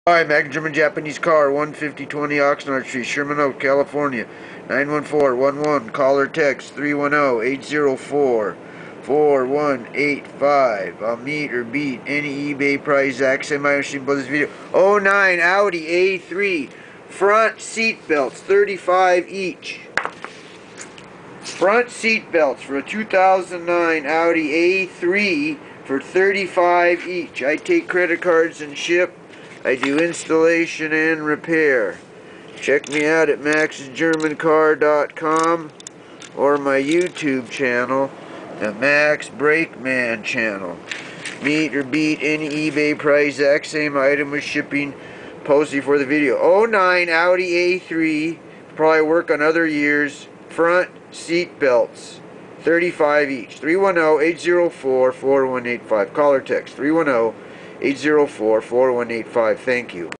Hi, American German Japanese car, 15020 Oxnard Street, Sherman Oak, California, 91411. Call or text 310-804-4185. I'll meet or beat any eBay price. Zach, send my machine below this video. '09 Audi A3. Front seat belts, 35 each. Front seat belts for a 2009 Audi A3 for 35 each. I take credit cards and ship. I do installation and repair. Check me out at maxgermancar.com or my YouTube channel, the Max Brakeman channel. Meet or beat any eBay price, exact same item with shipping posted for the video. '09 Audi A3, probably work on other years. Front seat belts, 35 each. 310-804-4185. Call or text 310-804-4185. Thank you.